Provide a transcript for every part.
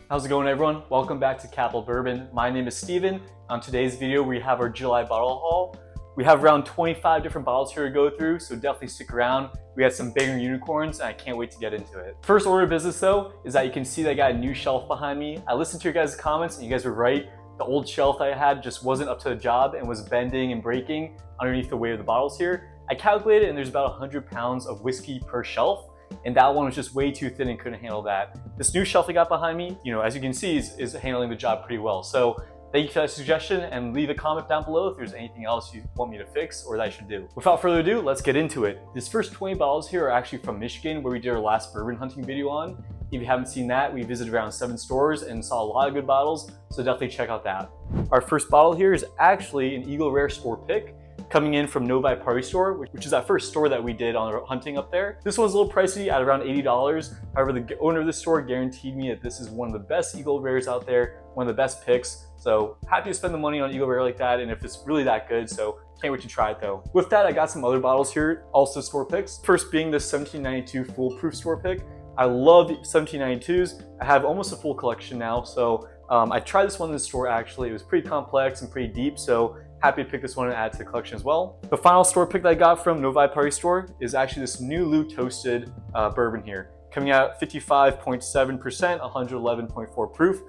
How's it going, everyone? Welcome back to Capitol Bourbon. My name is Steven. On today's video, we have our July bottle haul. We have around 25 different bottles here to go through, so definitely stick around. We had some banging unicorns, and I can't wait to get into it. First order of business, though, is that you can see that I got a new shelf behind me. I listened to your guys' comments, and you guys were right. The old shelf I had just wasn't up to the job and was bending and breaking underneath the weight of the bottles here. I calculated, and there's about 100 pounds of whiskey per shelf. And that one was just way too thin and couldn't handle that. This new shelf I got behind me, as you can see, is handling the job pretty well. So thank you for that suggestion, and leave a comment down below if there's anything else you want me to fix or that I should do. Without further ado, let's get into it. These first 20 bottles here are actually from Michigan, where we did our last bourbon hunting video on. If you haven't seen that, we visited around 7 stores and saw a lot of good bottles, so definitely check out that. Our first bottle here is actually an Eagle Rare store pick, coming in from Novi Party Store, which is that first store that we did on our hunting up there. This one's a little pricey at around $80. However, the owner of the store guaranteed me that this is one of the best Eagle Rares out there, one of the best picks. So happy to spend the money on Eagle Rare like that, and if it's really that good, so can't wait to try it though. With that, I got some other bottles here, also store picks. First being this 1792 Foolproof store pick. I love 1792s. I have almost a full collection now, so I tried this one in the store actually. It was pretty complex and pretty deep, so happy to pick this one and add to the collection as well. The final store pick that I got from Novi Party Store is actually this New Lou Toasted bourbon here, coming out at 55.7%, 111.4 proof.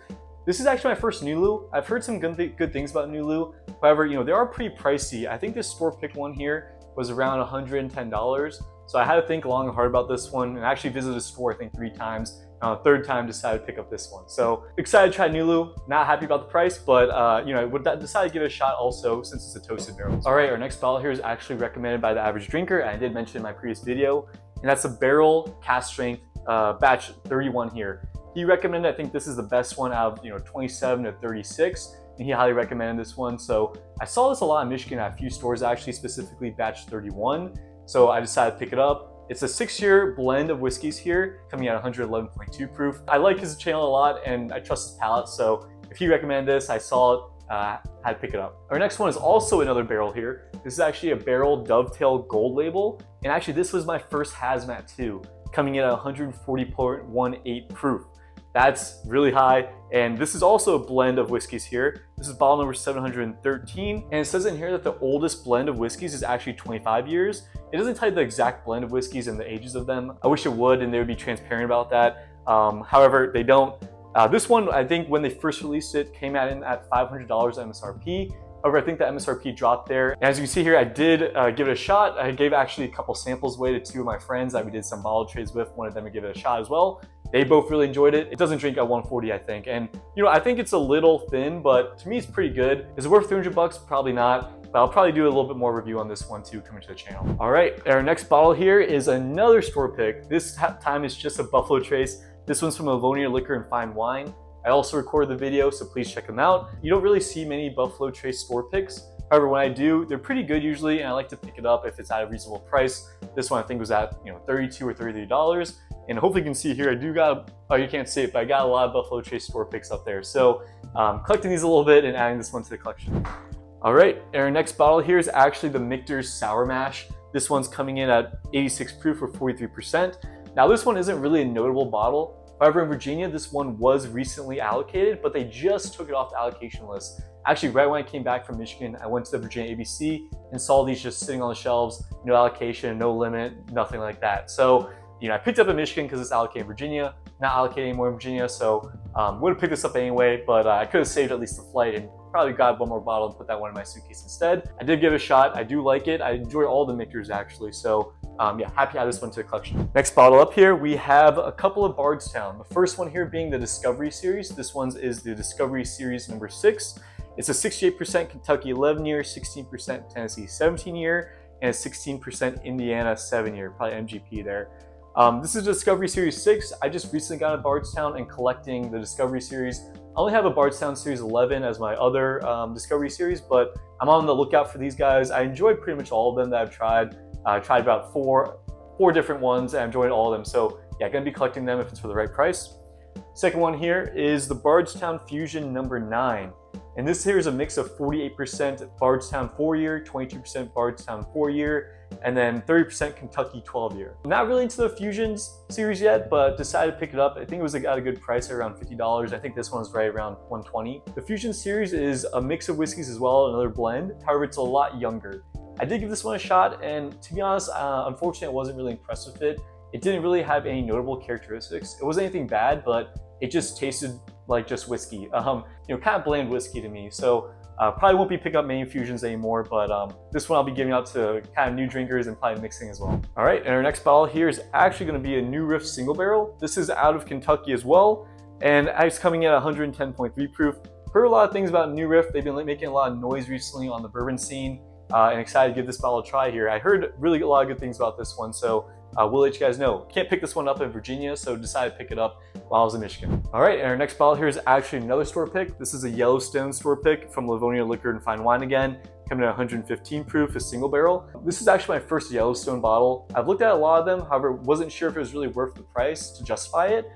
This is actually my first New Lou. I've heard some good things about New Lou. However, they are pretty pricey. I think this store pick one here was around $110. So I had to think long and hard about this one, and actually visited the store I think 3 times. Third time decided to pick up this one. So excited to try New Lou. Not happy about the price, but I would decide to give it a shot also since it's a toasted barrel. All right, our next bottle here is actually recommended by the average drinker. I did mention in my previous video, and that's a barrel cask strength batch 31 here. He recommended, I think this is the best one out of 27 to 36, and he highly recommended this one. So I saw this a lot in Michigan at a few stores, actually specifically batch 31. So I decided to pick it up. It's a 6-year blend of whiskeys here, coming at 111.2 proof. I like his channel a lot, and I trust his palate, so if he recommended this, I saw it, had to pick it up. Our next one is also another barrel here. This is actually a barrel dovetail gold label, and actually this was my first hazmat too, coming in at 140.18 proof. That's really high, and this is also a blend of whiskeys here. This is bottle number 713, and it says in here that the oldest blend of whiskeys is actually 25 years. It doesn't tell you the exact blend of whiskeys and the ages of them. I wish it would, and they would be transparent about that. However, they don't. This one, I think when they first released it, came out in at $500 MSRP. However, I think the MSRP dropped there. And as you can see here, I did give it a shot. I gave actually a couple samples away to 2 of my friends that we did some bottle trades with. Wanted them to give it a shot as well. They both really enjoyed it. It doesn't drink at 140, I think. And I think it's a little thin, but to me it's pretty good. Is it worth 300 bucks? Probably not, but I'll probably do a little bit more review on this one too coming to the channel. All right, our next bottle here is another store pick. This time it's just a Buffalo Trace. This one's from Livonia Liquor and Fine Wine. I also recorded the video, so please check them out. You don't really see many Buffalo Trace store picks. However, when I do, they're pretty good usually, and I like to pick it up if it's at a reasonable price. This one I think was at $32 or $33. And hopefully you can see here, you can't see it, but I got a lot of Buffalo Trace store picks up there. So collecting these a little bit and adding this one to the collection. All right, our next bottle here is actually the Michter's Sour Mash. This one's coming in at 86 proof or 43%. Now this one isn't really a notable bottle. However, in Virginia, this one was recently allocated, but they just took it off the allocation list. Actually, right when I came back from Michigan, I went to the Virginia ABC and saw these just sitting on the shelves, no allocation, no limit, nothing like that. So, I picked up in Michigan because it's allocated in Virginia, not allocated anymore in Virginia, so would have picked this up anyway, but I could have saved at least the flight and probably got one more bottle and put that one in my suitcase instead. I did give it a shot. I do like it. I enjoy all the Michters actually, so yeah, happy to add this one to the collection. Next bottle up here, we have a couple of Bardstown. The first one here being the Discovery Series. This one is the Discovery Series number 6. It's a 68% Kentucky 11-year, 16% Tennessee 17-year, and a 16% Indiana 7-year, probably MGP there. This is Discovery Series 6. I just recently got a Bardstown and collecting the Discovery Series. I only have a Bardstown Series 11 as my other Discovery Series, but I'm on the lookout for these guys. I enjoy pretty much all of them that I've tried. I tried about four different ones, and I enjoyed all of them. So yeah, gonna be collecting them if it's for the right price. Second one here is the Bardstown Fusion number 9. And this here is a mix of 48% Bardstown 4-year, 22% Bardstown 4-year, and then 30% Kentucky 12 year. Not really into the Fusions series yet, but decided to pick it up. I think it was at a good price at around $50. I think this one's right around $120. The Fusion series is a mix of whiskeys as well, another blend. However, it's a lot younger. I did give this one a shot, and to be honest, unfortunately, I wasn't really impressed with it. It didn't really have any notable characteristics. It wasn't anything bad, but it just tasted like just whiskey. Kind of bland whiskey to me. So probably won't be picking up many Fusions anymore, but this one I'll be giving out to kind of new drinkers and probably mixing as well. All right, and our next bottle here is actually going to be a New Riff single barrel. This is out of Kentucky as well, and it's coming in at 110.3 proof. Heard a lot of things about New Riff. They've been making a lot of noise recently on the bourbon scene, and excited to give this bottle a try here. I heard really a lot of good things about this one, so we'll let you guys know. Can't pick this one up in Virginia, so decided to pick it up while I was in Michigan. All right, and our next bottle here is actually another store pick. This is a Yellowstone store pick from Livonia Liquor and Fine Wine again, coming at 115 proof, a single barrel. This is actually my first Yellowstone bottle. I've looked at a lot of them, however, wasn't sure if it was really worth the price to justify it.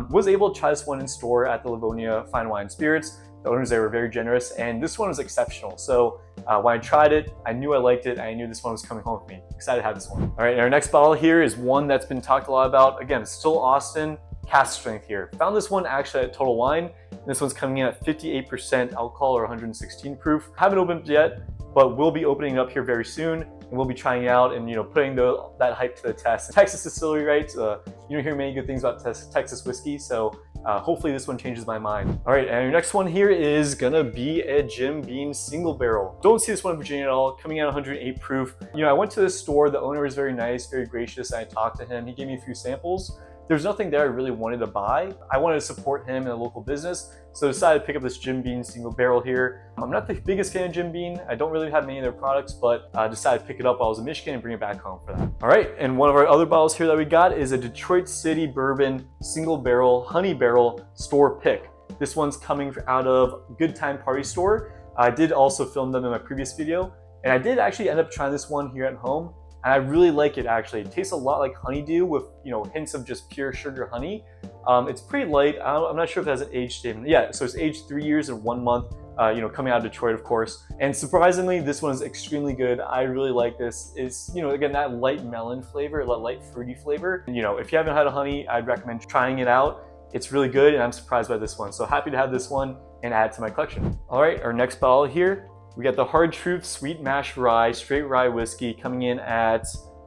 Was able to try this one in store at the Livonia Fine Wine Spirits. The owners there were very generous, and this one was exceptional. So when I tried it, I knew I liked it, and I knew this one was coming home with me. Excited to have this one. All right, and our next bottle here is one that's been talked a lot about. Again, still Austin, cask strength here. Found this one actually at Total Wine. This one's coming in at 58% alcohol or 116 proof. Haven't opened it yet, but we'll be opening it up here very soon, and we'll be trying it out and putting that hype to the test. Texas distillery, right? You don't hear many good things about Texas whiskey, so hopefully this one changes my mind. All right, and your next one here is gonna be a Jim Beam single barrel. Don't see this one in Virginia at all, coming out 108 proof. I went to this store, the owner was very nice, very gracious, and I talked to him. He gave me a few samples. There's nothing there I really wanted to buy. I wanted to support him in a local business, so I decided to pick up this Jim Beam single barrel here. I'm not the biggest fan of Jim Beam. I don't really have many of their products, but I decided to pick it up while I was in Michigan and bring it back home for that. All right, and one of our other bottles here that we got is a Detroit City Bourbon single barrel, honey barrel store pick. This one's coming out of Good Time Party Store. I did also film them in my previous video, and I did actually end up trying this one here at home. And I really like it actually. It tastes a lot like honeydew with hints of just pure sugar honey. It's pretty light. I'm not sure if it has an age statement. Yeah, so it's aged 3 years and 1 month. Coming out of Detroit, of course. And surprisingly, this one is extremely good. I really like this. It's again that light melon flavor, that light fruity flavor. And, if you haven't had a honey, I'd recommend trying it out. It's really good, and I'm surprised by this one. So happy to have this one and add it to my collection. All right, our next bottle here. We got the Hard Truth Sweet Mash Rye, straight rye whiskey coming in at,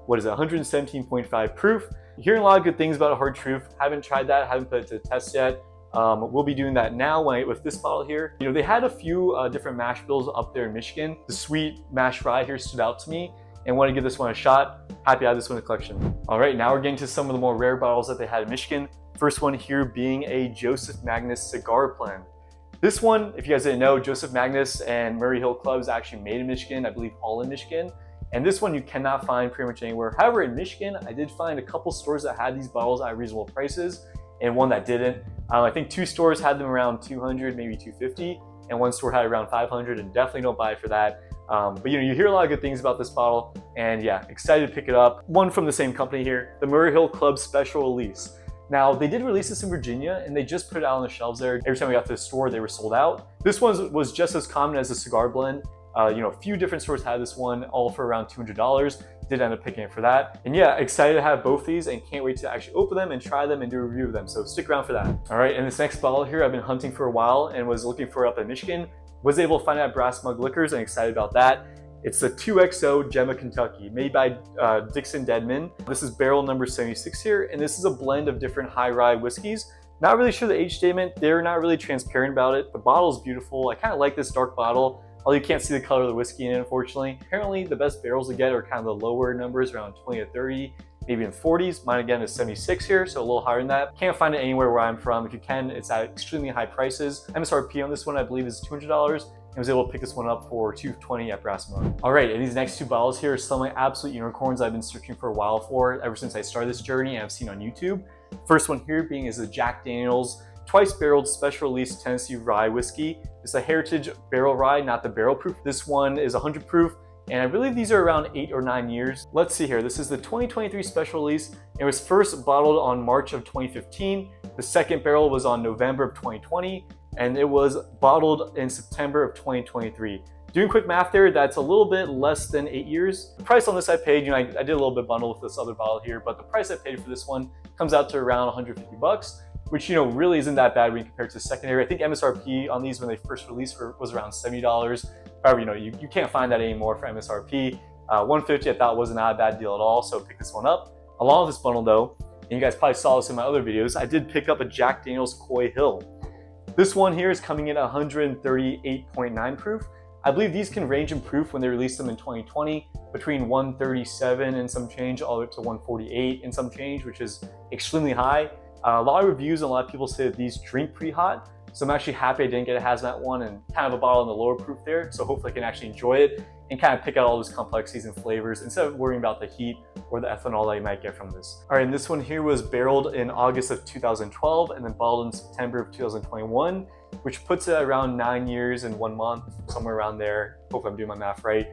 117.5 proof. You're hearing a lot of good things about Hard Truth. Haven't tried that, haven't put it to the test yet. We'll be doing that now with this bottle here. They had a few different mash bills up there in Michigan. The Sweet Mash Rye here stood out to me and want to give this one a shot. Happy to have this one in the collection. All right, now we're getting to some of the more rare bottles that they had in Michigan. First one here being a Joseph Magnus cigar blend. This one, if you guys didn't know, Joseph Magnus and Murray Hill Club is actually made in Michigan, I believe all in Michigan. And this one you cannot find pretty much anywhere. However, in Michigan, I did find a couple stores that had these bottles at reasonable prices and one that didn't. I think 2 stores had them around $200, maybe $250, and 1 store had around $500, and definitely don't buy it for that. But you hear a lot of good things about this bottle, and yeah, excited to pick it up. One from the same company here, the Murray Hill Club Special Release. Now, they did release this in Virginia, and they just put it out on the shelves there. Every time we got to the store, they were sold out. This one was just as common as a cigar blend. A few different stores had this one, all for around $200. Did end up picking it for that. And yeah, excited to have both these and can't wait to actually open them and try them and do a review of them. So stick around for that. All right, and this next bottle here, I've been hunting for a while and was looking for it up in Michigan. Was able to find it at Brass Mug Liquors and excited about that. It's the 2XO Gemma Kentucky, made by Dixon Deadman. This is barrel number 76 here, and this is a blend of different high rye whiskeys. Not really sure the age statement. They're not really transparent about it. The bottle's beautiful. I kind of like this dark bottle, although you can't see the color of the whiskey in it, unfortunately. Apparently, the best barrels to get are kind of the lower numbers, around 20 to 30, maybe in 40s. Mine again is 76 here, so a little higher than that. Can't find it anywhere where I'm from. If you can, it's at extremely high prices. MSRP on this one, I believe, is $200. I was able to pick this one up for $220 at Brass Mug. All right, and these next 2 bottles here are some of my absolute unicorns I've been searching for a while for, ever since I started this journey and I've seen on YouTube. First one here being is the Jack Daniel's Twice Barreled Special Release Tennessee Rye Whiskey. It's a heritage barrel rye, not the barrel proof. This one is 100 proof, and I believe these are around 8 or 9 years. Let's see here, this is the 2023 special release. It was first bottled on March of 2015. The second barrel was on November of 2020. And it was bottled in September of 2023. Doing quick math there, that's a little bit less than 8 years. The price on this I paid, I did a little bit bundle with this other bottle here, but the price I paid for this one comes out to around 150 bucks, which really isn't that bad when you compare it to secondary. I think MSRP on these when they first released was around $70. However, you can't find that anymore for MSRP. 150 I thought wasn't a bad deal at all, so pick this one up. Along with this bundle though, and you guys probably saw this in my other videos, I did pick up a Jack Daniel's Coy Hill. This one here is coming in at 138.9 proof. I believe these can range in proof when they released them in 2020 between 137 and some change all the way up to 148 and some change, which is extremely high. A lot of reviews and a lot of people say that these drink pretty hot. So I'm actually happy I didn't get a hazmat one and kind of a bottle in the lower proof there. So hopefully I can actually enjoy it and kind of pick out all those complexities and flavors instead of worrying about the heat or the ethanol that you might get from this. All right, and this one here was barreled in August of 2012 and then bottled in September of 2021, which puts it at around 9 years and 1 month, somewhere around there. Hopefully I'm doing my math right.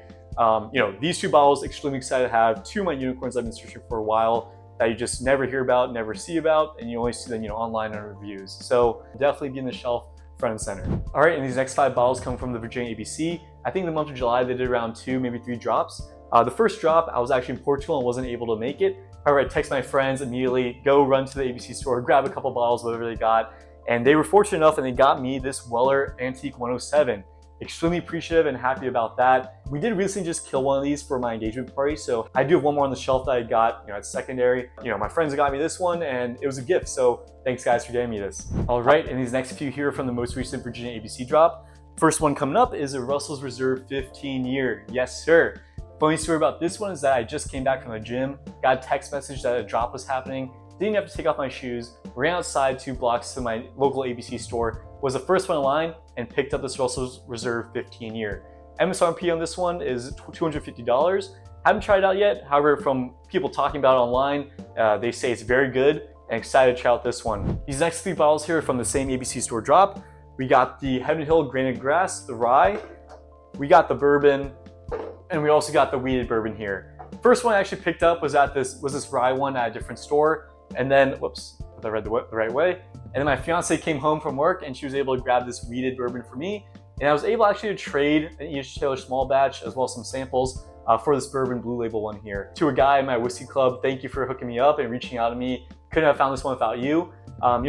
These two bottles, extremely excited to have. Two of my unicorns I've been searching for a while that you just never hear about, never see about, and you only see them online on reviews. So definitely be in the shelf front and center. All right, and these next 5 bottles come from the Virginia ABC. I think the month of July they did around 2, maybe 3 drops. The first drop, I was actually in Portugal and wasn't able to make it. However, I text my friends immediately, go run to the ABC store, grab a couple bottles, whatever they got. And they were fortunate enough and they got me this Weller Antique 107. Extremely appreciative and happy about that. We did recently just kill one of these for my engagement party, so I do have one more on the shelf that I got at secondary. My friends got me this one and it was a gift, so thanks guys for getting me this. All right, and these next few here are from the most recent Virginia ABC drop. First one coming up is a Russell's Reserve 15 year. Yes sir. Funny story about this one is that I just came back from the gym, got a text message that a drop was happening, didn't have to take off my shoes, ran outside 2 blocks to my local ABC store, was the first one in line, and picked up this Russell's Reserve 15 year. MSRP on this one is $250. Haven't tried it out yet, however, from people talking about it online, they say it's very good and excited to try out this one. These next 3 bottles here are from the same ABC store drop. We got the Heaven Hill Granite Grass, the rye, we got the bourbon, and we also got the wheated bourbon here. First one I actually picked up was this rye one at a different store, and then, whoops, I read the right way. And then my fiance came home from work and she was able to grab this wheated bourbon for me. And I was able actually to trade an E.H. Taylor small batch as well as some samples for this bourbon blue label one here. To a guy in my whiskey club, thank you for hooking me up and reaching out to me. Couldn't have found this one without you.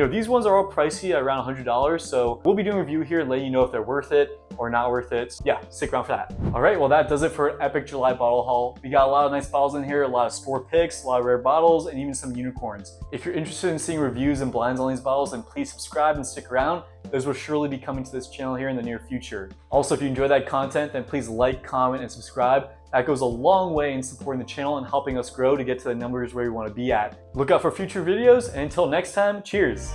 These ones are all pricey at around $100, so we'll be doing a review here and letting you know if they're worth it or not worth it. So yeah, stick around for that. All right, well that does it for an epic July bottle haul. We got a lot of nice bottles in here, a lot of store picks, a lot of rare bottles, and even some unicorns. If you're interested in seeing reviews and blinds on these bottles, then please subscribe and stick around. Those will surely be coming to this channel here in the near future. Also, if you enjoy that content, then please like, comment, and subscribe. That goes a long way in supporting the channel and helping us grow to get to the numbers where we want to be at. Look out for future videos, and until next time, cheers.